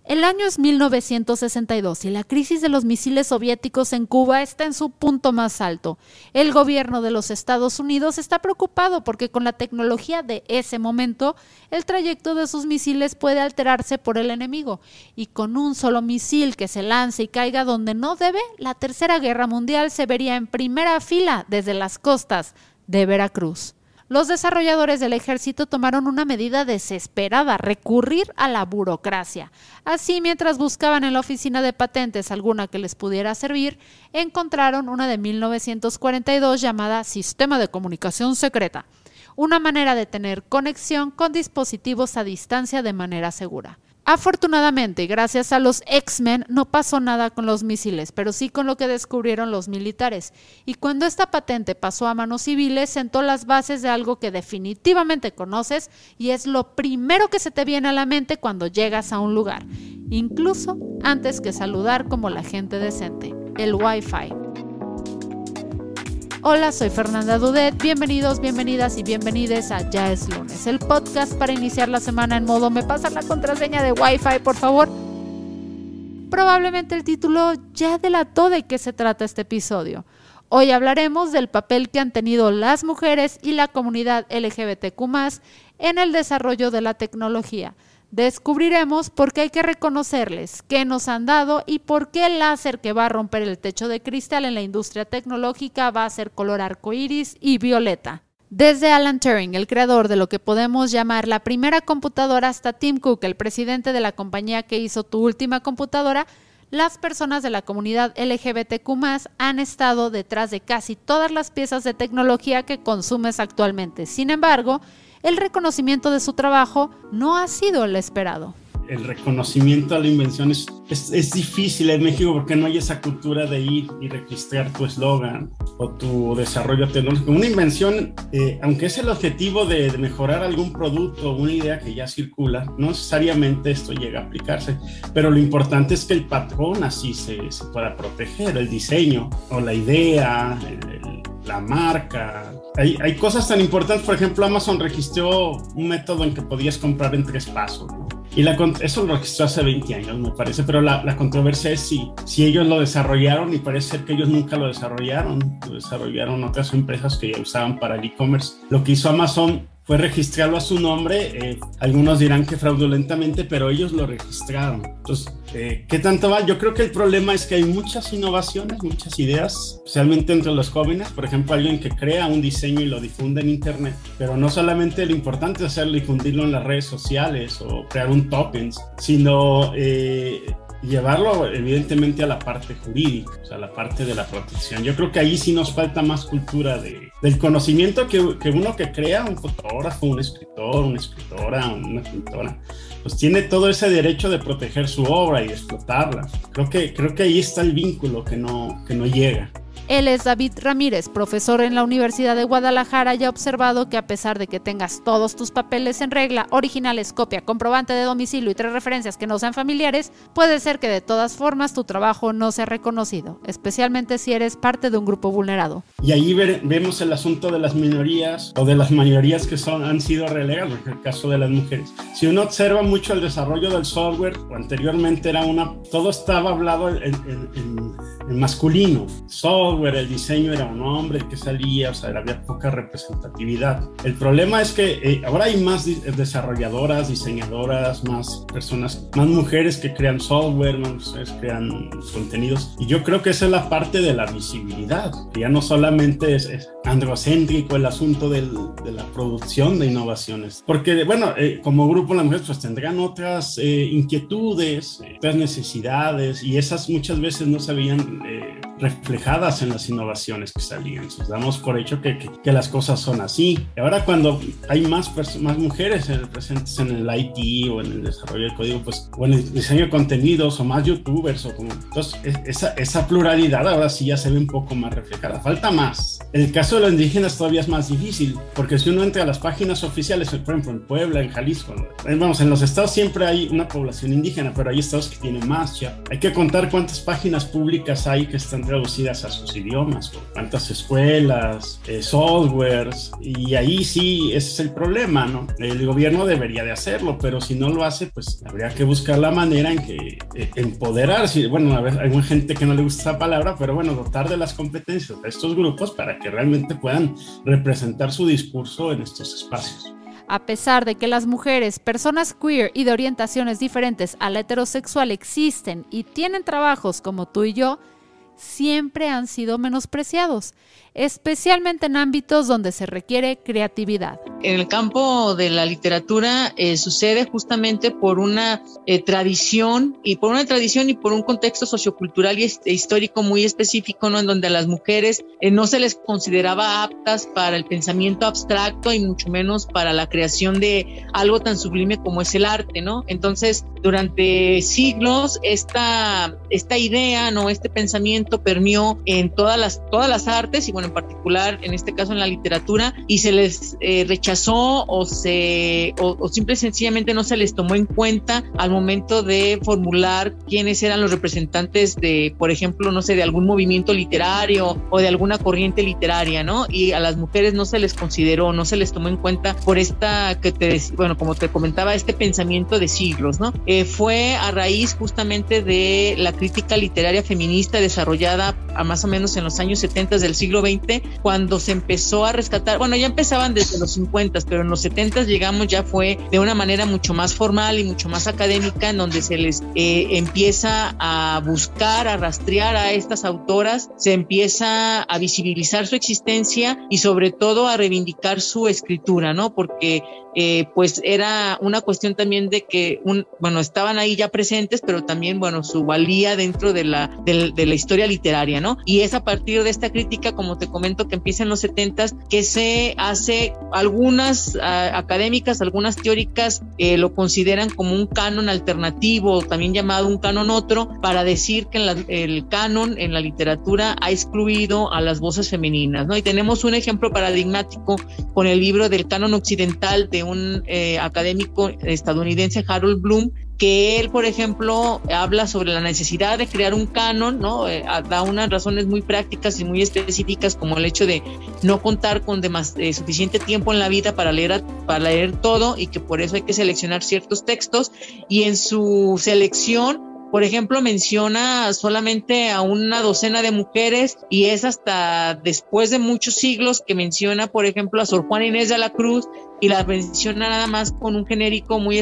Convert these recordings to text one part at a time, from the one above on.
El año es 1962 y la crisis de los misiles soviéticos en Cuba está en su punto más alto. El gobierno de los Estados Unidos está preocupado porque con la tecnología de ese momento, el trayecto de sus misiles puede alterarse por el enemigo. Y con un solo misil que se lance y caiga donde no debe, la Tercera Guerra Mundial se vería en primera fila desde las costas de Veracruz. Los desarrolladores del ejército tomaron una medida desesperada: recurrir a la burocracia. Así, mientras buscaban en la oficina de patentes alguna que les pudiera servir, encontraron una de 1942 llamada Sistema de Comunicación Secreta, una manera de tener conexión con dispositivos a distancia de manera segura. Afortunadamente, gracias a los X-Men, no pasó nada con los misiles, pero sí con lo que descubrieron los militares. Y cuando esta patente pasó a manos civiles, sentó las bases de algo que definitivamente conoces y es lo primero que se te viene a la mente cuando llegas a un lugar, incluso antes que saludar como la gente decente: el Wi-Fi. Hola, soy Fernanda Dudet, bienvenidos, bienvenidas y bienvenides a Ya es Lunes, el podcast para iniciar la semana en modo ¿me pasan la contraseña de Wi-Fi, por favor? Probablemente el título ya delató de qué se trata este episodio. Hoy hablaremos del papel que han tenido las mujeres y la comunidad LGBTQ+, en el desarrollo de la tecnología. Descubriremos por qué hay que reconocerles, qué nos han dado y por qué el láser que va a romper el techo de cristal en la industria tecnológica va a ser color arcoíris y violeta. Desde Alan Turing, el creador de lo que podemos llamar la primera computadora, hasta Tim Cook, el presidente de la compañía que hizo tu última computadora, las personas de la comunidad LGBTQ+ han estado detrás de casi todas las piezas de tecnología que consumes actualmente. Sin embargo, el reconocimiento de su trabajo no ha sido el esperado. El reconocimiento a la invención es difícil en México porque no hay esa cultura de ir y registrar tu eslogan o tu desarrollo tecnológico. Una invención, aunque es el objetivo de mejorar algún producto o una idea que ya circula, no necesariamente esto llega a aplicarse, pero lo importante es que el patrón así se pueda proteger, el diseño o la idea, la marca. Hay cosas tan importantes. Por ejemplo, Amazon registró un método en que podías comprar en 3 pasos, ¿no? Y eso lo registró hace 20 años, me parece, pero la controversia es si ellos lo desarrollaron, y parece ser que ellos nunca lo desarrollaron otras empresas que ya usaban para el e-commerce. Lo que hizo Amazon fue registrarlo a su nombre. Algunos dirán que fraudulentamente, pero ellos lo registraron. Entonces, ¿qué tanto va? Yo creo que el problema es que hay muchas innovaciones, muchas ideas, especialmente entre los jóvenes. Por ejemplo, alguien que crea un diseño y lo difunde en internet, pero no solamente lo importante es hacerlo, difundirlo en las redes sociales o crear un tokens, sino llevarlo evidentemente a la parte jurídica, o sea, la parte de la protección. Yo creo que ahí sí nos falta más cultura del conocimiento que uno que crea, un fotógrafo, un escritor, una escritora, una pintora, pues tiene todo ese derecho de proteger su obra y explotarla. Creo que ahí está el vínculo que no llega. Él es David Ramírez, profesor en la Universidad de Guadalajara, y ha observado que a pesar de que tengas todos tus papeles en regla, originales, copia, comprobante de domicilio y 3 referencias que no sean familiares, puede ser que de todas formas tu trabajo no sea reconocido, especialmente si eres parte de un grupo vulnerado. Y ahí vemos el asunto de las minorías o de las mayorías que han sido relegadas, en el caso de las mujeres. Si uno observa mucho el desarrollo del software, o anteriormente todo estaba hablado en masculino. El diseño era un hombre el que salía, o sea, había poca representatividad. El problema es que ahora hay más desarrolladoras, diseñadoras, más personas, más mujeres que crean software, más mujeres que crean contenidos, y yo creo que esa es la parte de la visibilidad, que ya no solamente es androcéntrico el asunto de la producción de innovaciones, porque bueno, como grupo las mujeres pues tendrán otras inquietudes, otras necesidades, y esas muchas veces no se veían reflejadas en las innovaciones que salían. Entonces, damos por hecho que las cosas son así. Y ahora cuando hay más mujeres presentes en el IT o en el desarrollo del código, pues, o en el diseño de contenidos, o más youtubers, entonces esa pluralidad ahora sí ya se ve un poco más reflejada. Falta más. En el caso de los indígenas todavía es más difícil, porque si uno entra a las páginas oficiales, por ejemplo en Puebla, en Jalisco, vamos, en los estados siempre hay una población indígena, pero hay estados que tienen más. Ya hay que contar cuántas páginas públicas hay que están traducidas a sus idiomas, por tantas escuelas, softwares, y ahí sí, ese es el problema, ¿no? El gobierno debería de hacerlo, pero si no lo hace, pues habría que buscar la manera en que empoderar, bueno, a ver, hay mucha gente que no le gusta esa palabra, pero bueno, dotar de las competencias a estos grupos para que realmente puedan representar su discurso en estos espacios. A pesar de que las mujeres, personas queer y de orientaciones diferentes a la heterosexual existen y tienen trabajos como tú y yo, siempre han sido menospreciados, especialmente en ámbitos donde se requiere creatividad. En el campo de la literatura sucede justamente por una tradición y por un contexto sociocultural y histórico muy específico, ¿no? En donde a las mujeres no se les consideraba aptas para el pensamiento abstracto y mucho menos para la creación de algo tan sublime como es el arte, ¿no? Entonces, durante siglos esta idea, ¿no? Este pensamiento permeó en todas las artes y bueno, en particular en este caso en la literatura, y se les rechazó o simple y sencillamente no se les tomó en cuenta al momento de formular quiénes eran los representantes de, por ejemplo, no sé, de algún movimiento literario o de alguna corriente literaria, ¿no? Y a las mujeres no se les consideró, no se les tomó en cuenta por como te comentaba, este pensamiento de siglos, ¿no? Fue a raíz justamente de la crítica literaria feminista desarrollada a más o menos en los años 70 del siglo XX, cuando se empezó a rescatar, bueno, ya empezaban desde los 50, pero en los 70 llegamos, ya fue de una manera mucho más formal y mucho más académica, en donde se les empieza a buscar, a rastrear a estas autoras, se empieza a visibilizar su existencia y sobre todo a reivindicar su escritura, ¿no? Porque pues era una cuestión también de que estaban ahí ya presentes, pero también, bueno, su valía dentro de la historia literaria, ¿no? Y es a partir de esta crítica, como te comento, que empieza en los 70s, que se hace, algunas académicas, algunas teóricas lo consideran como un canon alternativo, también llamado un canon otro, para decir que el canon en la literatura ha excluido a las voces femeninas, ¿no? Y tenemos un ejemplo paradigmático con el libro del canon occidental de un académico estadounidense, Harold Bloom, que él, por ejemplo, habla sobre la necesidad de crear un canon, ¿no? Da unas razones muy prácticas y muy específicas, como el hecho de no contar con suficiente tiempo en la vida para leer todo, y que por eso hay que seleccionar ciertos textos, y en su selección, por ejemplo, menciona solamente a una docena de mujeres, y es hasta después de muchos siglos que menciona, por ejemplo, a Sor Juana Inés de la Cruz, y la menciona nada más con un genérico muy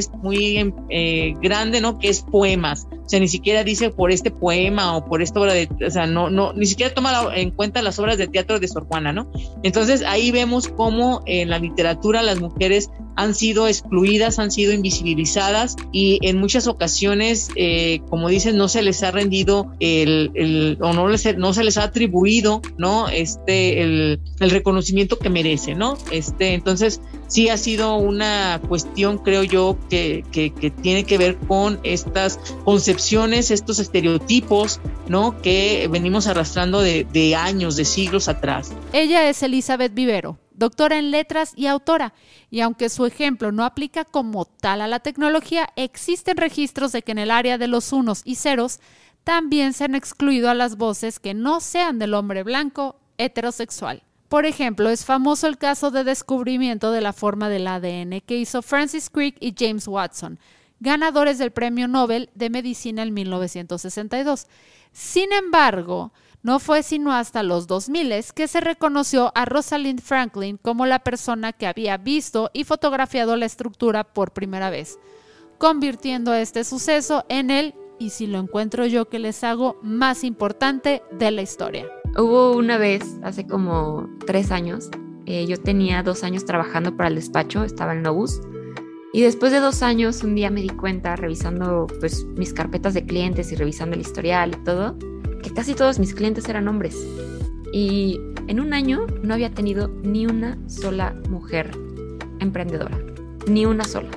grande, ¿no? Que es poemas. O sea, ni siquiera dice por este poema o por esta obra o sea, ni siquiera toma en cuenta las obras de teatro de Sor Juana, ¿no? Entonces ahí vemos cómo en la literatura las mujeres han sido excluidas, han sido invisibilizadas, y en muchas ocasiones, como dicen, no se les ha rendido o no se les ha atribuido, ¿no? El reconocimiento que merece, ¿no? Entonces sí ha sido una cuestión, creo yo, que tiene que ver con estas concepciones, estos estereotipos, ¿no? Que venimos arrastrando de años, de siglos atrás. Ella es Elizabeth Vivero, doctora en letras y autora, y aunque su ejemplo no aplica como tal a la tecnología, existen registros de que en el área de los unos y ceros también se han excluido a las voces que no sean del hombre blanco heterosexual. Por ejemplo, es famoso el caso de descubrimiento de la forma del ADN que hizo Francis Crick y James Watson, ganadores del Premio Nobel de Medicina en 1962. Sin embargo, no fue sino hasta los 2000 que se reconoció a Rosalind Franklin como la persona que había visto y fotografiado la estructura por primera vez, convirtiendo este suceso en el, y si lo encuentro yo que les hago, más importante de la historia. Hubo una vez, hace como 3 años, yo tenía 2 años trabajando para el despacho, estaba en Novus, y después de 2 años un día me di cuenta, revisando pues mis carpetas de clientes y revisando el historial y todo, que casi todos mis clientes eran hombres. Y en un año no había tenido ni una sola mujer emprendedora, ni una sola.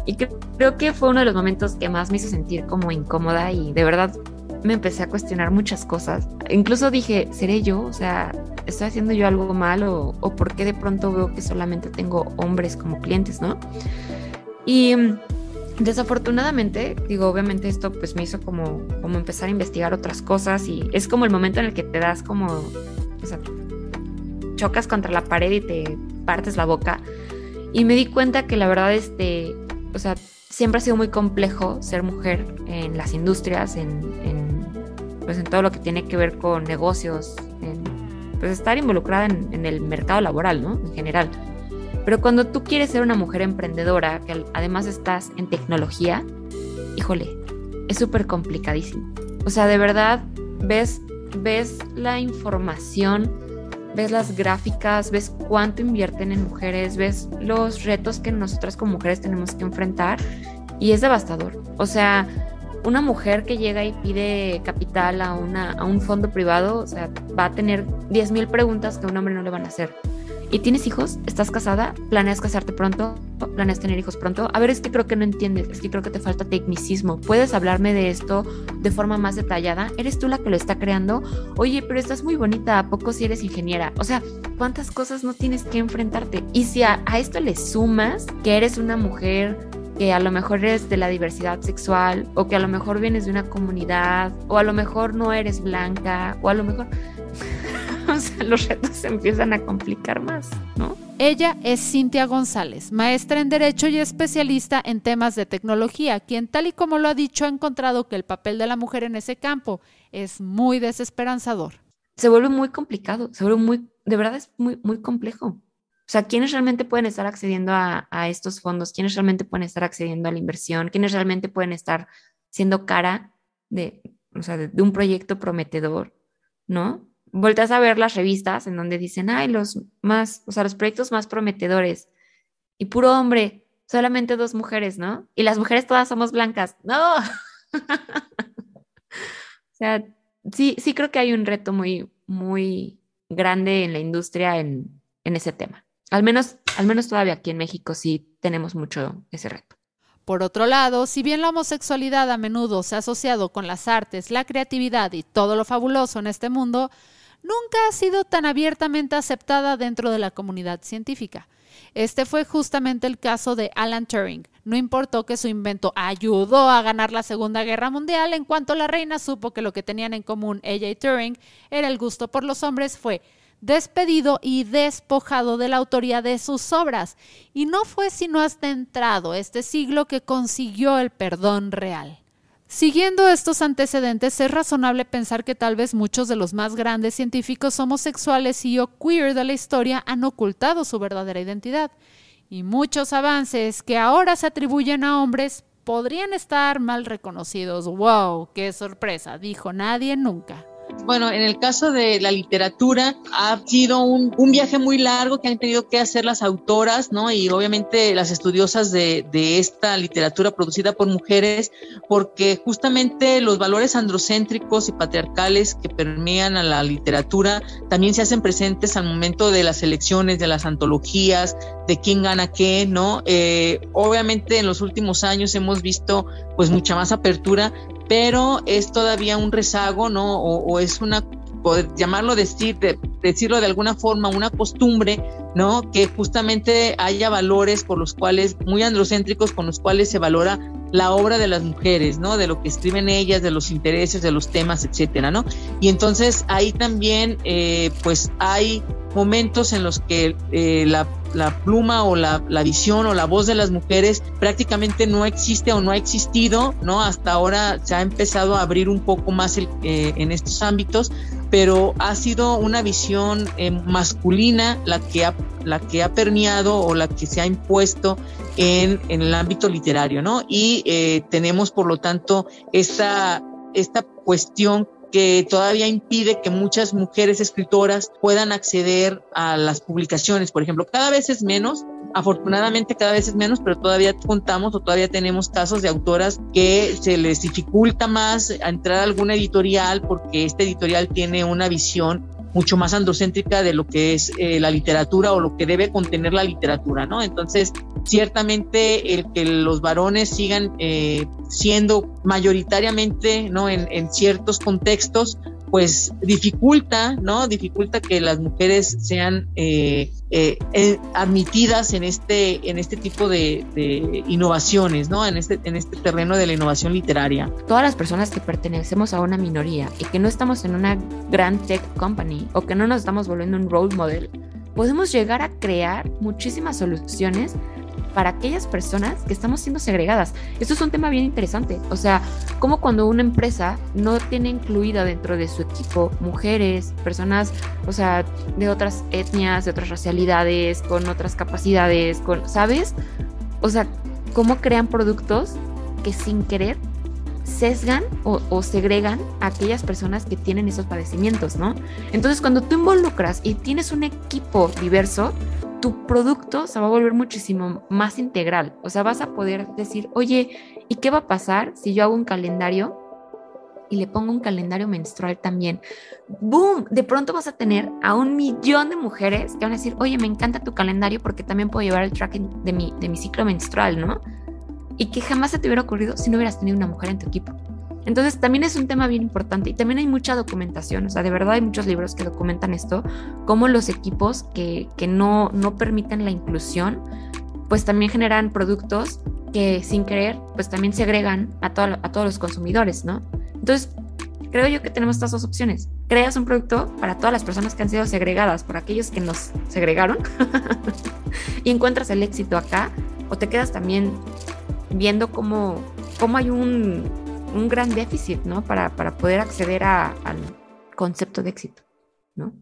Y creo que fue uno de los momentos que más me hizo sentir como incómoda, y de verdad me empecé a cuestionar muchas cosas. Incluso dije, ¿seré yo? O sea, ¿estoy haciendo yo algo mal? ¿O por qué de pronto veo que solamente tengo hombres como clientes, no? Y Desafortunadamente, digo, obviamente esto pues me hizo como empezar a investigar otras cosas y es como el momento en el que te das como, o sea, chocas contra la pared y te partes la boca. Y me di cuenta que la verdad, o sea, siempre ha sido muy complejo ser mujer en las industrias, pues en todo lo que tiene que ver con negocios, pues estar involucrada en el mercado laboral, ¿no? En general. Pero cuando tú quieres ser una mujer emprendedora, que además estás en tecnología, híjole, es súper complicadísimo. O sea, de verdad, ves la información, ves las gráficas, ves cuánto invierten en mujeres, ves los retos que nosotras como mujeres tenemos que enfrentar y es devastador. O sea, una mujer que llega y pide capital a un fondo privado, o sea, va a tener 10,000 preguntas que a un hombre no le van a hacer. ¿Y tienes hijos? ¿Estás casada? ¿Planeas casarte pronto? ¿Planeas tener hijos pronto? A ver, es que creo que no entiendes, es que creo que te falta tecnicismo. ¿Puedes hablarme de esto de forma más detallada? ¿Eres tú la que lo está creando? Oye, pero estás muy bonita, ¿a poco si eres ingeniera? O sea, ¿cuántas cosas no tienes que enfrentarte? Y si a esto le sumas que eres una mujer, que a lo mejor eres de la diversidad sexual, o que a lo mejor vienes de una comunidad, o a lo mejor no eres blanca, o a lo mejor... O sea, los retos se empiezan a complicar más, ¿no? Ella es Cintia González, maestra en Derecho y especialista en temas de tecnología, quien, tal y como lo ha dicho, ha encontrado que el papel de la mujer en ese campo es muy desesperanzador. Se vuelve muy complicado, de verdad es muy, muy complejo. O sea, ¿quiénes realmente pueden estar accediendo a estos fondos? ¿Quiénes realmente pueden estar accediendo a la inversión? ¿Quiénes realmente pueden estar siendo cara de un proyecto prometedor, ¿no? Volteas a ver las revistas en donde dicen, ay, los proyectos más prometedores. Y puro hombre, solamente 2 mujeres, ¿no? Y las mujeres todas somos blancas. ¡No! O sea, sí creo que hay un reto muy, muy grande en la industria en ese tema. Al menos todavía aquí en México sí tenemos mucho ese reto. Por otro lado, si bien la homosexualidad a menudo se ha asociado con las artes, la creatividad y todo lo fabuloso en este mundo, nunca ha sido tan abiertamente aceptada dentro de la comunidad científica. Este fue justamente el caso de Alan Turing. No importó que su invento ayudó a ganar la Segunda Guerra Mundial, en cuanto la reina supo que lo que tenían en común ella y Turing era el gusto por los hombres, fue despedido y despojado de la autoría de sus obras. Y no fue sino hasta entrado este siglo que consiguió el perdón real. Siguiendo estos antecedentes, es razonable pensar que tal vez muchos de los más grandes científicos homosexuales y o queer de la historia han ocultado su verdadera identidad. Y muchos avances que ahora se atribuyen a hombres podrían estar mal reconocidos. ¡Wow! ¡Qué sorpresa! Dijo nadie nunca. Bueno, en el caso de la literatura ha sido un viaje muy largo que han tenido que hacer las autoras, ¿no? Y obviamente las estudiosas de esta literatura producida por mujeres, porque justamente los valores androcéntricos y patriarcales que permean a la literatura también se hacen presentes al momento de las elecciones, de las antologías, de quién gana qué, ¿no? Obviamente en los últimos años hemos visto pues mucha más apertura, pero es todavía un rezago, ¿no? O es una, poder llamarlo, decirlo de alguna forma, una costumbre, ¿no? Que justamente haya valores por los cuales, muy androcéntricos, con los cuales se valora la obra de las mujeres, ¿no? De lo que escriben ellas, de los intereses, de los temas, etcétera, ¿no? Y entonces ahí también, pues hay momentos en los que la pluma o la visión o la voz de las mujeres prácticamente no existe o no ha existido, ¿no? Hasta ahora se ha empezado a abrir un poco más en estos ámbitos, pero ha sido una visión masculina la que ha permeado o la que se ha impuesto en el ámbito literario, ¿no? Y tenemos, por lo tanto, esta cuestión que todavía impide que muchas mujeres escritoras puedan acceder a las publicaciones, por ejemplo. Cada vez es menos, afortunadamente cada vez es menos, pero todavía contamos o todavía tenemos casos de autoras que se les dificulta más a entrar a alguna editorial porque esta editorial tiene una visión mucho más androcéntrica de lo que es la literatura o lo que debe contener la literatura, ¿no? Entonces, ciertamente el que los varones sigan siendo mayoritariamente, ¿no? en ciertos contextos, pues dificulta, ¿no? Dificulta que las mujeres sean admitidas en este tipo de innovaciones, ¿no? En este terreno de la innovación literaria. Todas las personas que pertenecemos a una minoría y que no estamos en una gran tech company o que no nos estamos volviendo un role model, podemos llegar a crear muchísimas soluciones para aquellas personas que estamos siendo segregadas. Esto es un tema bien interesante. O sea, como cuando una empresa no tiene incluida dentro de su equipo mujeres, personas, o sea, de otras etnias, de otras racialidades, con otras capacidades, ¿sabes? O sea, cómo crean productos que sin querer sesgan o segregan a aquellas personas que tienen esos padecimientos, ¿no? Entonces, cuando tú involucras y tienes un equipo diverso, tu producto se va a volver muchísimo más integral. O sea, vas a poder decir, oye, ¿y qué va a pasar si yo hago un calendario y le pongo un calendario menstrual también? ¡Boom! De pronto vas a tener a 1 millón de mujeres que van a decir, oye, me encanta tu calendario porque también puedo llevar el tracking de mi ciclo menstrual, ¿no? Y que jamás se te hubiera ocurrido si no hubieras tenido una mujer en tu equipo. Entonces también es un tema bien importante y también hay mucha documentación, o sea, de verdad hay muchos libros que documentan esto, cómo los equipos que no permiten la inclusión, pues también generan productos que sin querer, pues también segregan a todos los consumidores, ¿no? Entonces, creo yo que tenemos estas dos opciones. Creas un producto para todas las personas que han sido segregadas por aquellos que nos segregaron y encuentras el éxito acá, o te quedas también viendo cómo hay un gran déficit, ¿no? Para poder acceder al concepto de éxito, ¿no?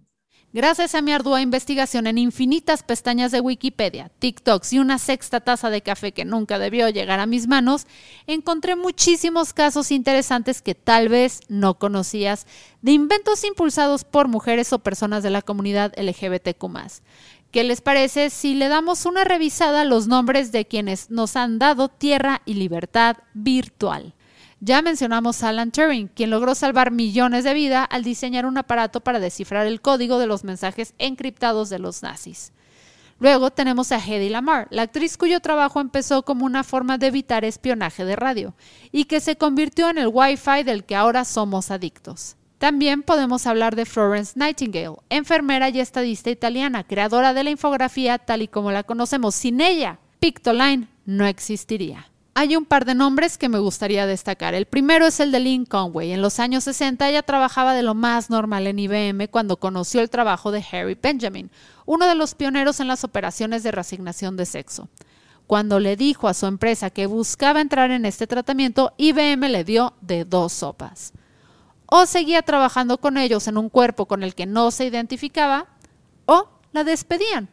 Gracias a mi ardua investigación en infinitas pestañas de Wikipedia, TikToks y una sexta taza de café que nunca debió llegar a mis manos, encontré muchísimos casos interesantes que tal vez no conocías de inventos impulsados por mujeres o personas de la comunidad LGBTQ+. ¿Qué les parece si le damos una revisada a los nombres de quienes nos han dado tierra y libertad virtual? Ya mencionamos a Alan Turing, quien logró salvar millones de vidas al diseñar un aparato para descifrar el código de los mensajes encriptados de los nazis. Luego tenemos a Hedy Lamarr, la actriz cuyo trabajo empezó como una forma de evitar espionaje de radio y que se convirtió en el Wi-Fi del que ahora somos adictos. También podemos hablar de Florence Nightingale, enfermera y estadista italiana, creadora de la infografía tal y como la conocemos. Sin ella, Pictoline no existiría. Hay un par de nombres que me gustaría destacar. El primero es el de Lynn Conway. En los años 60 ella trabajaba de lo más normal en IBM cuando conoció el trabajo de Harry Benjamin, uno de los pioneros en las operaciones de reasignación de sexo. Cuando le dijo a su empresa que buscaba entrar en este tratamiento, IBM le dio de 2 sopas. O seguía trabajando con ellos en un cuerpo con el que no se identificaba, o la despedían.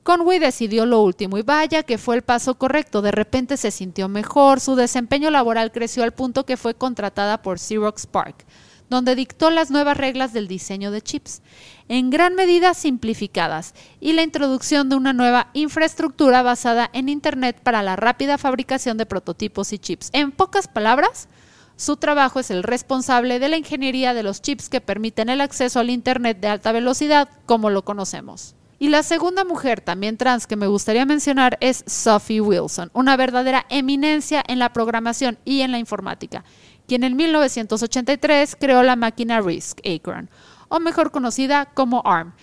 Conway decidió lo último y vaya que fue el paso correcto. De repente se sintió mejor, su desempeño laboral creció al punto que fue contratada por Xerox PARC, donde dictó las nuevas reglas del diseño de chips, en gran medida simplificadas, y la introducción de una nueva infraestructura basada en Internet para la rápida fabricación de prototipos y chips. En pocas palabras, su trabajo es el responsable de la ingeniería de los chips que permiten el acceso al Internet de alta velocidad como lo conocemos. Y la segunda mujer, también trans, que me gustaría mencionar es Sophie Wilson, una verdadera eminencia en la programación y en la informática, quien en 1983 creó la máquina RISC-Acorn, o mejor conocida como ARM.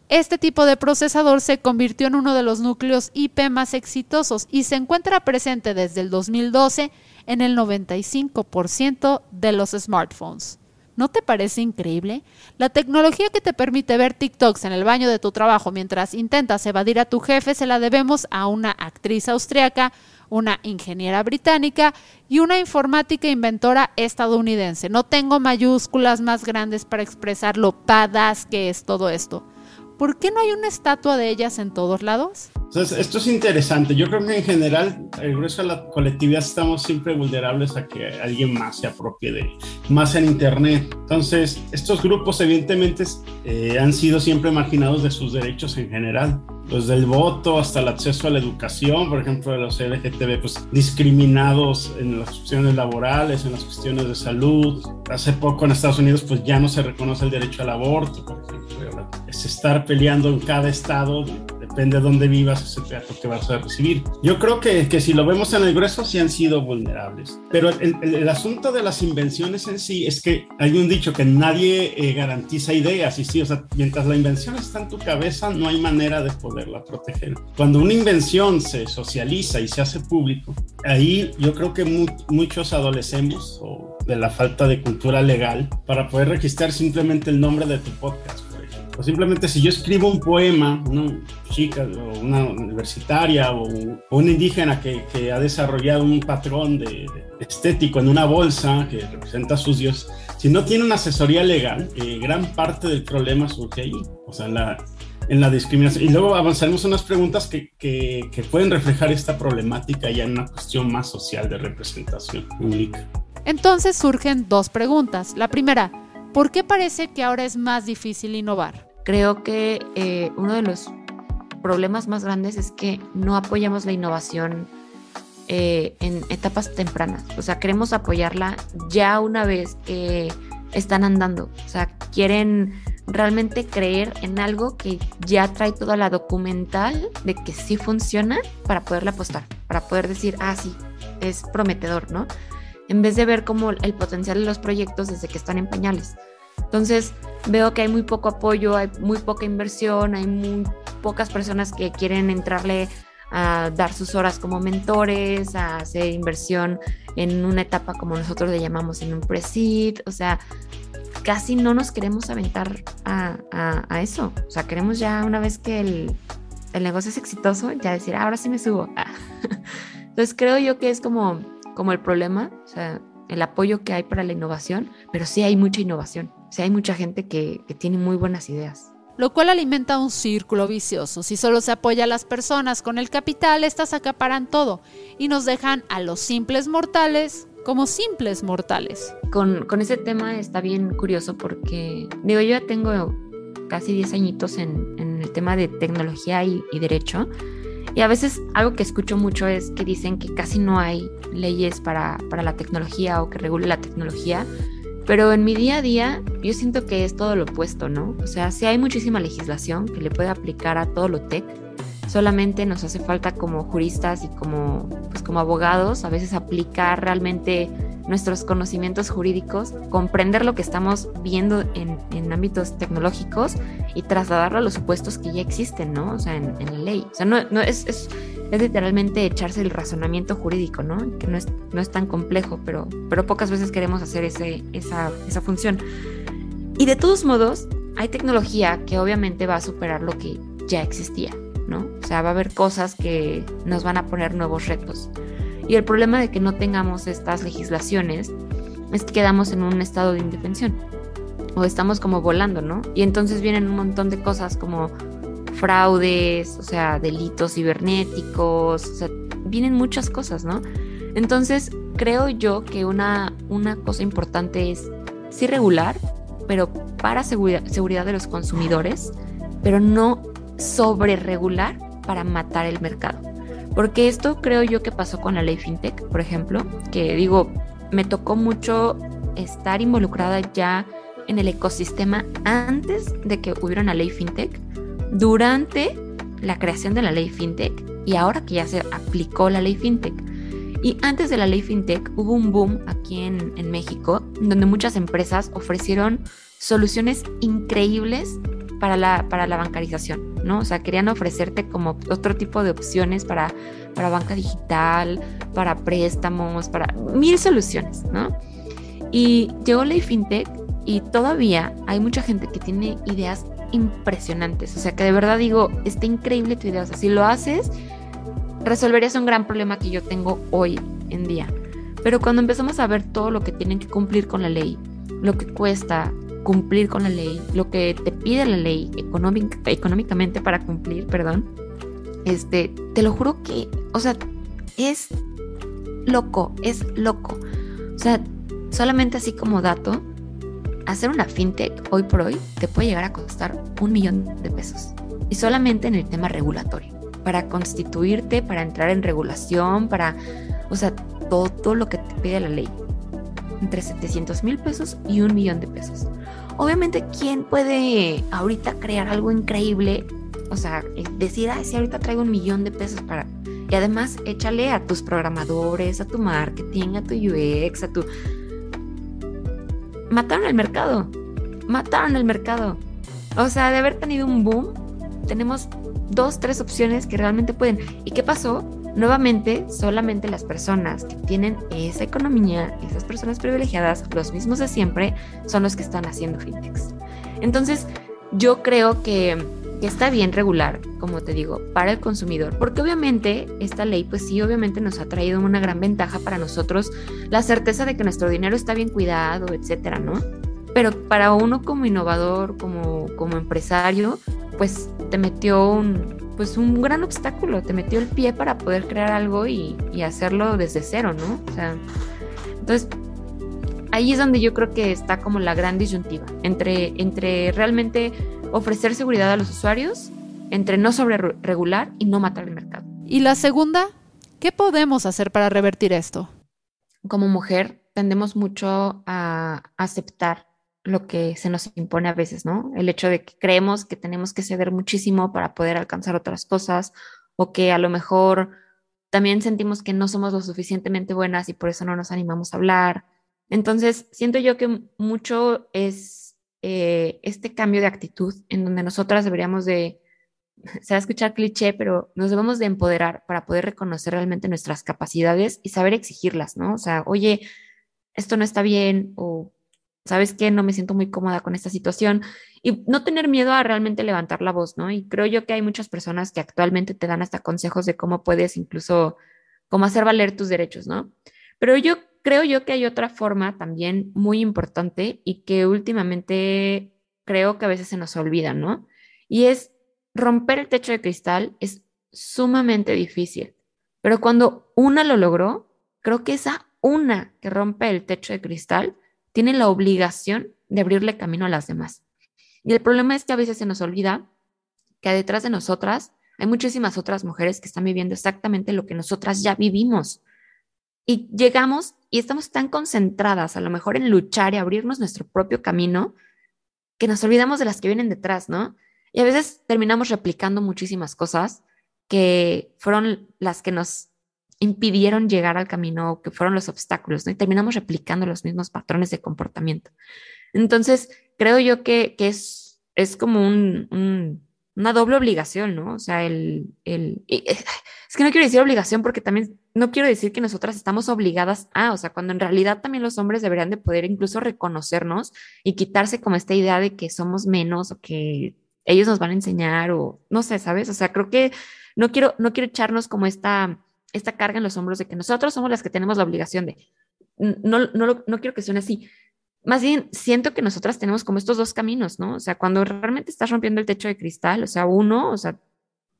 Este tipo de procesador se convirtió en uno de los núcleos IP más exitosos y se encuentra presente desde el 2012 en el 95% de los smartphones. ¿No te parece increíble? La tecnología que te permite ver TikToks en el baño de tu trabajo mientras intentas evadir a tu jefe se la debemos a una actriz austriaca, una ingeniera británica y una informática inventora estadounidense. No tengo mayúsculas más grandes para expresar lo badass que es todo esto. ¿Por qué no hay una estatua de ellas en todos lados? Entonces, esto es interesante. Yo creo que en general, el grueso de la colectividad estamos siempre vulnerables a que alguien más se apropie de más en Internet. Entonces, estos grupos evidentemente han sido siempre marginados de sus derechos en general. Desde el voto hasta el acceso a la educación, por ejemplo, de los LGTB, pues discriminados en las cuestiones laborales, en las cuestiones de salud. Hace poco en Estados Unidos, pues ya no se reconoce el derecho al aborto, por ejemplo. Es estar peleando en cada estado, depende depende de dónde vivas, es el trato que vas a recibir. Yo creo que si lo vemos en el grueso, sí han sido vulnerables. Pero el asunto de las invenciones en sí es que hay un dicho que nadie garantiza ideas, y sí, o sea, mientras la invención está en tu cabeza, no hay manera de poderla proteger. Cuando una invención se socializa y se hace público, ahí yo creo que muchos adolecemos o de la falta de cultura legal para poder registrar simplemente el nombre de tu podcast, por ejemplo. O simplemente si yo escribo un poema, una chica o una universitaria o un indígena que ha desarrollado un patrón estético en una bolsa que representa a sus dioses, si no tiene una asesoría legal, gran parte del problema surge ahí, o sea, en la discriminación. Y luego avanzaremos unas preguntas que pueden reflejar esta problemática ya en una cuestión más social de representación pública. Entonces surgen dos preguntas. La primera, ¿por qué parece que ahora es más difícil innovar? Creo que uno de los problemas más grandes es que no apoyamos la innovación en etapas tempranas. O sea, queremos apoyarla ya una vez que están andando. O sea, quieren realmente creer en algo que ya trae toda la documental de que sí funciona para poderle apostar, para poder decir, sí, es prometedor, ¿no? En vez de ver como el potencial de los proyectos desde que están en pañales. Entonces veo que hay muy poco apoyo, hay muy poca inversión, hay muy pocas personas que quieren entrarle a dar sus horas como mentores, a hacer inversión en una etapa como nosotros le llamamos en un pre-seed. O sea, casi no nos queremos aventar a eso. O sea, queremos ya una vez que el negocio es exitoso, ya decir, ahora sí me subo. Entonces creo yo que es como el problema, o sea, el apoyo que hay para la innovación, pero sí hay mucha innovación, sí hay mucha gente que tiene muy buenas ideas. Lo cual alimenta un círculo vicioso. Si solo se apoya a las personas con el capital, estas acaparan todo y nos dejan a los simples mortales como simples mortales. Con ese tema está bien curioso porque, yo ya tengo casi 10 añitos en el tema de tecnología y derecho. Y a veces algo que escucho mucho es que dicen que casi no hay leyes para la tecnología o que regule la tecnología, pero en mi día a día yo siento que es todo lo opuesto, ¿no? O sea, sí hay muchísima legislación que le puede aplicar a todo lo tech, solamente nos hace falta como juristas y como abogados a veces aplicar realmente nuestros conocimientos jurídicos, comprender lo que estamos viendo en ámbitos tecnológicos y trasladarlo a los supuestos que ya existen, ¿no? O sea, en la ley. O sea, no es literalmente echarse el razonamiento jurídico, ¿no? Que no es tan complejo, pero pocas veces queremos hacer esa función. Y de todos modos, hay tecnología que obviamente va a superar lo que ya existía, ¿no? O sea, va a haber cosas que nos van a poner nuevos retos. Y el problema de que no tengamos estas legislaciones es que quedamos en un estado de indefensión o estamos como volando, ¿no? Y entonces vienen un montón de cosas como fraudes, o sea, delitos cibernéticos, o sea, vienen muchas cosas, ¿no? Entonces creo yo que una cosa importante es sí regular, pero para seguridad de los consumidores, pero no sobre regular para matar el mercado. Porque esto creo yo que pasó con la ley FinTech, por ejemplo, que me tocó mucho estar involucrada ya en el ecosistema antes de que hubiera una ley FinTech, durante la creación de la ley FinTech y ahora que ya se aplicó la ley FinTech. Y antes de la ley FinTech hubo un boom aquí en México, donde muchas empresas ofrecieron soluciones increíbles para la bancarización, ¿no? O sea, querían ofrecerte como otro tipo de opciones para banca digital, para préstamos, para 1000 soluciones, ¿no? Y llegó la FinTech y todavía hay mucha gente que tiene ideas impresionantes. O sea, que de verdad digo, está increíble tu idea. O sea, si lo haces, resolverías un gran problema que yo tengo hoy en día. Pero cuando empezamos a ver todo lo que tienen que cumplir con la ley, lo que cuesta cumplir con la ley, lo que te pide la ley económicamente para cumplir, te lo juro que, o sea, es loco. O sea, solamente así como dato, hacer una fintech hoy por hoy te puede llegar a costar $1,000,000 y solamente en el tema regulatorio, para constituirte, para entrar en regulación, o sea, todo lo que te pide la ley, entre $700,000 y $1,000,000. Obviamente, ¿quién puede ahorita crear algo increíble O sea, decir, si ahorita traigo $1,000,000 para... Y además, échale a tus programadores, a tu marketing, a tu UX, a tu... Mataron el mercado. O sea, de haber tenido un boom, tenemos 2, 3 opciones que realmente pueden. ¿Y qué pasó? Nuevamente, solamente las personas que tienen esa economía, esas personas privilegiadas, los mismos de siempre, son los que están haciendo fintechs. Entonces, yo creo que está bien regular, como te digo, para el consumidor, porque obviamente esta ley, pues sí, obviamente nos ha traído una gran ventaja para nosotros, la certeza de que nuestro dinero está bien cuidado, etcétera, ¿no? Pero para uno como innovador, como empresario, pues te metió un gran obstáculo, te metió el pie para poder crear algo y hacerlo desde cero, ¿no? O sea, entonces ahí es donde yo creo que está como la gran disyuntiva entre realmente ofrecer seguridad a los usuarios, entre no sobreregular y no matar el mercado. ¿Y la segunda? ¿Qué podemos hacer para revertir esto? Como mujer tendemos mucho a aceptar lo que se nos impone a veces, ¿no? El hecho de que creemos que tenemos que ceder muchísimo para poder alcanzar otras cosas, o que a lo mejor también sentimos que no somos lo suficientemente buenas y por eso no nos animamos a hablar. Entonces, siento yo que mucho es este cambio de actitud en donde nosotras deberíamos de, se va a escuchar cliché, pero nos debemos de empoderar para poder reconocer realmente nuestras capacidades y saber exigirlas, ¿no? O sea, oye, esto no está bien, o ¿sabes qué? No me siento muy cómoda con esta situación, y no tener miedo a realmente levantar la voz, ¿no? Y creo yo que hay muchas personas que actualmente te dan hasta consejos de cómo puedes incluso, cómo hacer valer tus derechos, ¿no? Pero creo yo que hay otra forma también muy importante y que últimamente creo que a veces se nos olvida, ¿no? Y es romper el techo de cristal. Es sumamente difícil, pero cuando una lo logró, creo que esa una que rompe el techo de cristal tiene la obligación de abrirle camino a las demás. Y el problema es que a veces se nos olvida que detrás de nosotras hay muchísimas otras mujeres que están viviendo exactamente lo que nosotras ya vivimos. Y llegamos y estamos tan concentradas a lo mejor en luchar y abrirnos nuestro propio camino que nos olvidamos de las que vienen detrás, ¿no? Y a veces terminamos replicando muchísimas cosas que fueron las que nos impidieron llegar al camino, que fueron los obstáculos, ¿no? Y terminamos replicando los mismos patrones de comportamiento. Entonces, creo yo que es como una doble obligación, ¿no? O sea, es que no quiero decir obligación porque también no quiero decir que nosotras estamos obligadas o sea, cuando en realidad también los hombres deberían de poder incluso reconocernos y quitarse como esta idea de que somos menos o que ellos nos van a enseñar o no sé, ¿sabes? O sea, creo que no quiero echarnos como esta carga en los hombros de que nosotros somos las que tenemos la obligación de, no quiero que suene así. Más bien, siento que nosotras tenemos como estos dos caminos, ¿no? O sea, cuando realmente estás rompiendo el techo de cristal, o sea, uno, o sea,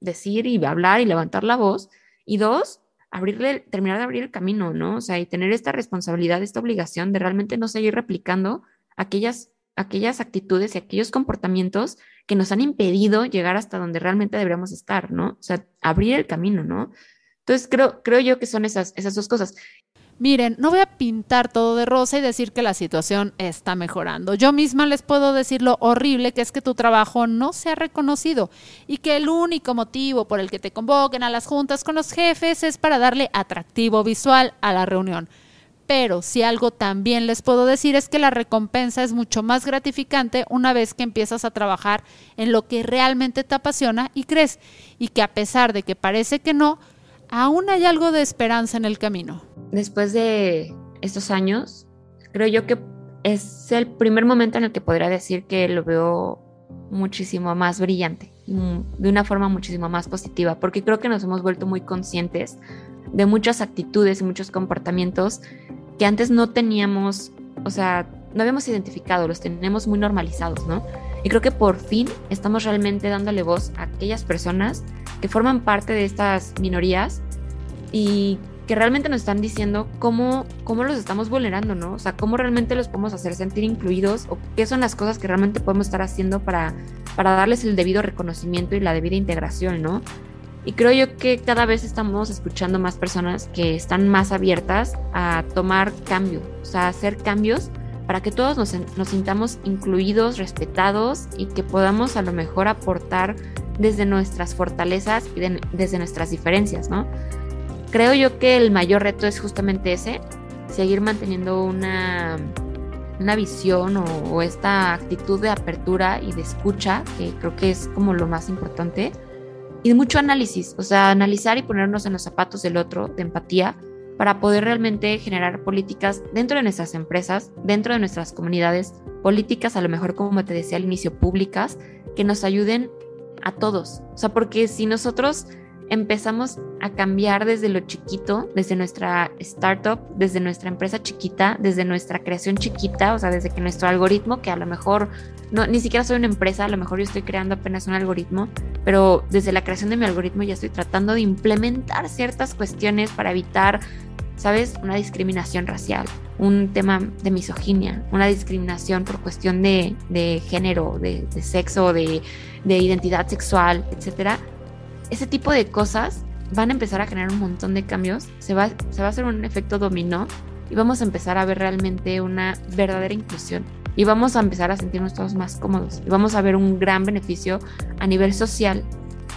decir y hablar y levantar la voz, y dos, terminar de abrir el camino, ¿no? O sea, y tener esta responsabilidad, esta obligación de realmente no seguir replicando aquellas actitudes y aquellos comportamientos que nos han impedido llegar hasta donde realmente deberíamos estar, ¿no? O sea, abrir el camino, ¿no? Entonces, creo yo que son esas dos cosas. Miren, no voy a pintar todo de rosa y decir que la situación está mejorando. Yo misma les puedo decir lo horrible que es que tu trabajo no se ha reconocido y que el único motivo por el que te convoquen a las juntas con los jefes es para darle atractivo visual a la reunión. Pero si algo también les puedo decir es que la recompensa es mucho más gratificante una vez que empiezas a trabajar en lo que realmente te apasiona y crees, y que a pesar de que parece que no, aún hay algo de esperanza en el camino. Después de estos años, creo yo que es el primer momento en el que podría decir que lo veo muchísimo más brillante, de una forma muchísimo más positiva, porque creo que nos hemos vuelto muy conscientes de muchas actitudes y muchos comportamientos que antes no teníamos, o sea, no habíamos identificado, los tenemos muy normalizados, ¿no? Y creo que por fin estamos realmente dándole voz a aquellas personas que forman parte de estas minorías y que realmente nos están diciendo cómo los estamos vulnerando, ¿no? O sea, cómo realmente los podemos hacer sentir incluidos o qué son las cosas que realmente podemos estar haciendo para darles el debido reconocimiento y la debida integración, ¿no? Y creo yo que cada vez estamos escuchando más personas que están más abiertas a tomar cambio, o sea, a hacer cambios para que todos nos sintamos incluidos, respetados y que podamos a lo mejor aportar desde nuestras fortalezas y desde nuestras diferencias, ¿no? Creo yo que el mayor reto es justamente ese, seguir manteniendo una visión o esta actitud de apertura y de escucha, que creo que es como lo más importante, y de mucho análisis, o sea, analizar y ponernos en los zapatos del otro, de empatía, para poder realmente generar políticas dentro de nuestras empresas, dentro de nuestras comunidades, políticas a lo mejor, como te decía al inicio, públicas, que nos ayuden a todos. O sea, porque si nosotros empezamos a cambiar desde lo chiquito, desde nuestra startup, desde nuestra empresa chiquita, desde nuestra creación chiquita, o sea, desde que nuestro algoritmo, que a lo mejor ni siquiera soy una empresa, a lo mejor yo estoy creando apenas un algoritmo, pero desde la creación de mi algoritmo ya estoy tratando de implementar ciertas cuestiones para evitar, ¿sabes?, una discriminación racial, un tema de misoginia, una discriminación por cuestión de género, de sexo, de identidad sexual, etcétera. Ese tipo de cosas van a empezar a generar un montón de cambios, se va a hacer un efecto dominó y vamos a empezar a ver realmente una verdadera inclusión y vamos a empezar a sentirnos todos más cómodos y vamos a ver un gran beneficio a nivel social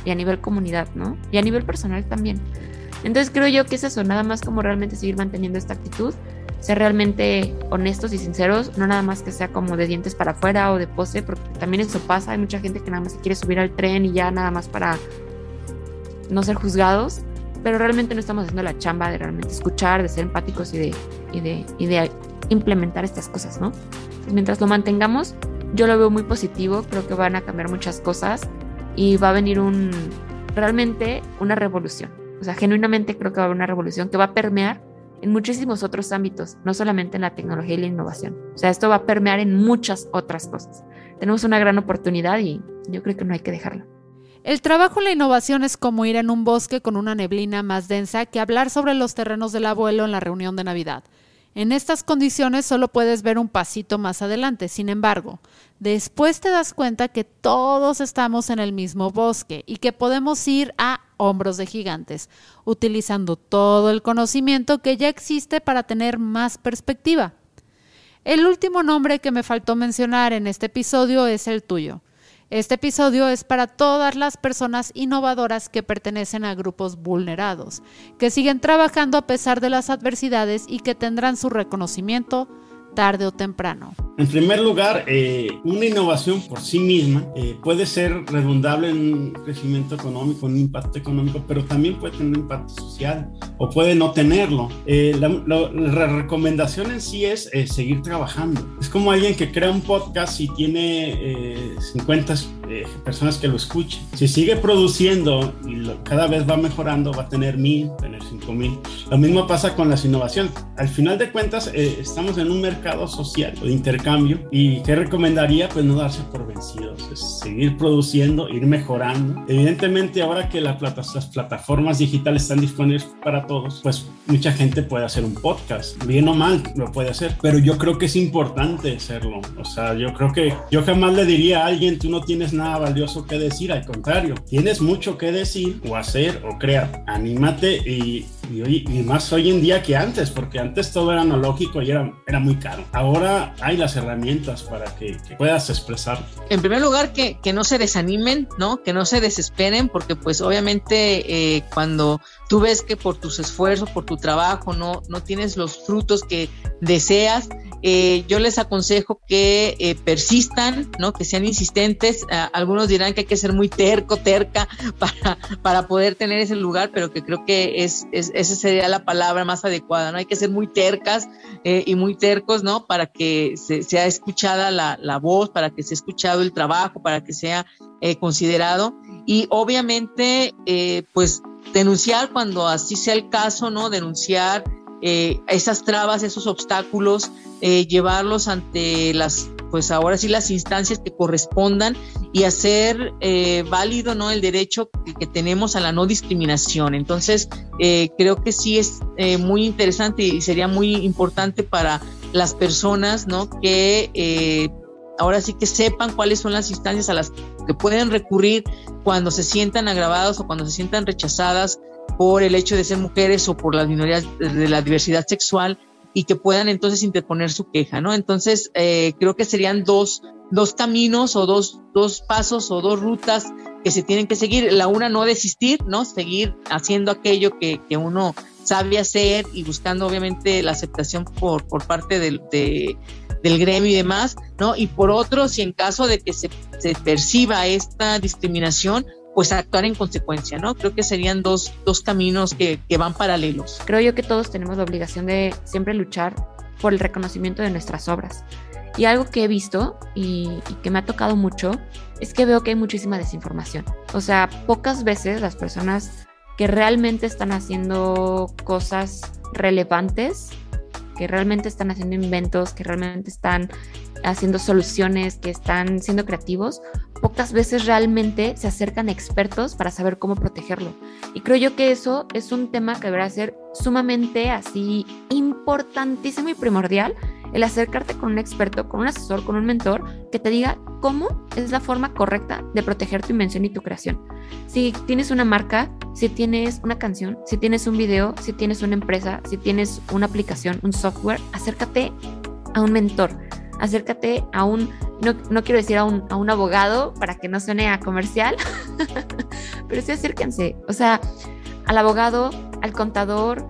y a nivel comunidad, ¿no? Y a nivel personal también. Entonces creo yo que es eso, nada más como realmente seguir manteniendo esta actitud, ser realmente honestos y sinceros, no nada más que sea como de dientes para afuera o de pose, porque también eso pasa, hay mucha gente que nada más se quiere subir al tren y ya nada más para no ser juzgados, pero realmente no estamos haciendo la chamba de realmente escuchar, de ser empáticos y de implementar estas cosas, ¿no? Entonces, mientras lo mantengamos, yo lo veo muy positivo, creo que van a cambiar muchas cosas y va a venir realmente una revolución. O sea, genuinamente creo que va a haber una revolución que va a permear en muchísimos otros ámbitos, no solamente en la tecnología y la innovación. O sea, esto va a permear en muchas otras cosas. Tenemos una gran oportunidad y yo creo que no hay que dejarla. El trabajo en la innovación es como ir en un bosque con una neblina más densa que hablar sobre los terrenos del abuelo en la reunión de Navidad. En estas condiciones solo puedes ver un pasito más adelante. Sin embargo, después te das cuenta que todos estamos en el mismo bosque y que podemos ir a hombros de gigantes, utilizando todo el conocimiento que ya existe para tener más perspectiva. El último nombre que me faltó mencionar en este episodio es el tuyo. Este episodio es para todas las personas innovadoras que pertenecen a grupos vulnerados, que siguen trabajando a pesar de las adversidades y que tendrán su reconocimiento tarde o temprano. En primer lugar, una innovación por sí misma puede ser redundable en un crecimiento económico, un impacto económico, pero también puede tener un impacto social o puede no tenerlo. La recomendación en sí es seguir trabajando. Es como alguien que crea un podcast y tiene 50 personas que lo escuchen. Si sigue produciendo y cada vez va mejorando, va a tener 1,000, tener 5,000. Lo mismo pasa con las innovaciones. Al final de cuentas, estamos en un mercado social o de intercambio. ¿Y qué recomendaría? Pues no darse por vencidos, es seguir produciendo, ir mejorando. Evidentemente, ahora que las plataformas digitales están disponibles para todos, pues mucha gente puede hacer un podcast, bien o mal lo puede hacer, pero yo creo que es importante hacerlo. O sea, yo creo que yo jamás le diría a alguien, tú no tienes nada valioso que decir, al contrario, tienes mucho que decir o hacer o crear. Anímate y más hoy en día que antes, porque antes todo era analógico y era muy caro. Ahora hay las herramientas para que puedas expresar. En primer lugar, que no se desanimen, ¿no? Que no se desesperen, porque pues obviamente cuando tú ves que por tus esfuerzos, por tu trabajo, no tienes los frutos que deseas, yo les aconsejo que persistan, ¿no? Que sean insistentes. Algunos dirán que hay que ser muy terca para poder tener ese lugar, pero que creo que esa sería la palabra más adecuada, ¿no? Hay que ser muy tercas y muy tercos, ¿no? Para que sea escuchada la voz, para que sea escuchado el trabajo, para que sea considerado. Y obviamente, pues denunciar cuando así sea el caso, ¿no? Denunciar esas trabas, esos obstáculos, llevarlos ante pues ahora sí las instancias que correspondan y hacer válido, ¿no? El derecho que tenemos a la no discriminación. Entonces, creo que sí es muy interesante y sería muy importante para las personas, ¿no? Que ahora sí que sepan cuáles son las instancias a las que pueden recurrir cuando se sientan agravados o cuando se sientan rechazadas por el hecho de ser mujeres o por las minorías de la diversidad sexual, y que puedan entonces interponer su queja, ¿no? Entonces, creo que serían dos dos caminos o dos pasos o dos rutas que se tienen que seguir. La una, no desistir, ¿no? Seguir haciendo aquello que uno sabe hacer y buscando obviamente la aceptación por parte del gremio y demás, ¿no? Y por otro, si en caso de que se perciba esta discriminación, pues actuar en consecuencia, ¿no? Creo que serían dos caminos que van paralelos. Creo yo que todos tenemos la obligación de siempre luchar por el reconocimiento de nuestras obras. Y algo que he visto y que me ha tocado mucho es que veo que hay muchísima desinformación. O sea, pocas veces las personas que realmente están haciendo cosas relevantes, que realmente están haciendo inventos, que realmente están haciendo soluciones, que están siendo creativos, pocas veces realmente se acercan a expertos para saber cómo protegerlo. Y creo yo que eso es un tema que deberá ser sumamente así importantísimo y primordial, el acercarte con un experto, con un asesor, con un mentor que te diga cómo es la forma correcta de proteger tu invención y tu creación. Si tienes una marca, si tienes una canción, si tienes un video, si tienes una empresa, si tienes una aplicación, un software, acércate a un mentor, acércate a un, no quiero decir a un abogado para que no suene a comercial, pero sí acérquense, o sea, al abogado, al contador,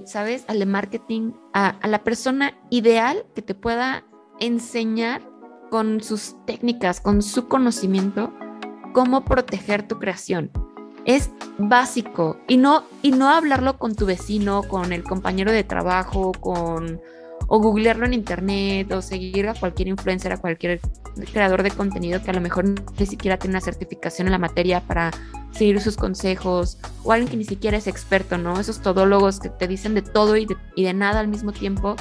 ¿sabes? Al de marketing, a la persona ideal que te pueda enseñar con sus técnicas, con su conocimiento, cómo proteger tu creación. Es básico y no hablarlo con tu vecino, con el compañero de trabajo, o googlearlo en internet, o seguir a cualquier influencer, a cualquier creador de contenido que a lo mejor ni siquiera tiene una certificación en la materia para seguir sus consejos, o alguien que ni siquiera es experto, ¿no? Esos todólogos que te dicen de todo y de nada al mismo tiempo.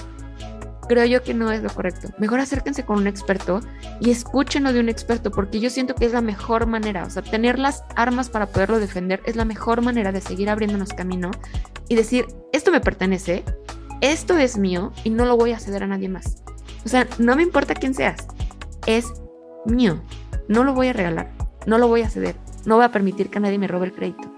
Creo yo que no es lo correcto. Mejor acérquense con un experto y escúchenlo de un experto, porque yo siento que es la mejor manera. O sea, tener las armas para poderlo defender es la mejor manera de seguir abriéndonos camino y decir, esto me pertenece, esto es mío y no lo voy a ceder a nadie más. O sea, no me importa quién seas, es mío. No lo voy a regalar, no lo voy a ceder, no voy a permitir que nadie me robe el crédito.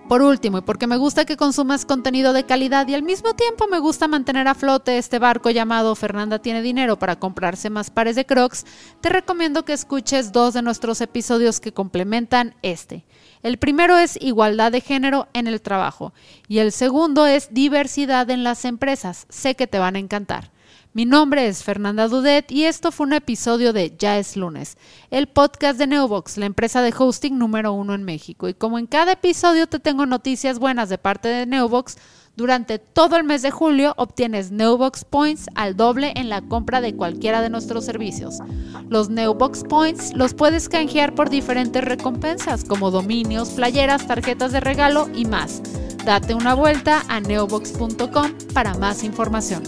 Por último, y porque me gusta que consumas contenido de calidad y al mismo tiempo me gusta mantener a flote este barco llamado Fernanda tiene dinero para comprarse más pares de Crocs, te recomiendo que escuches 2 de nuestros episodios que complementan este. El primero es igualdad de género en el trabajo y el segundo es diversidad en las empresas. Sé que te van a encantar. Mi nombre es Fernanda Dudet y esto fue un episodio de Ya es lunes, el podcast de Neobox, la empresa de hosting número 1 en México. Y como en cada episodio te tengo noticias buenas de parte de Neobox, durante todo el mes de julio obtienes Neobox Points al doble en la compra de cualquiera de nuestros servicios. Los Neobox Points los puedes canjear por diferentes recompensas como dominios, playeras, tarjetas de regalo y más. Date una vuelta a neobox.com para más información.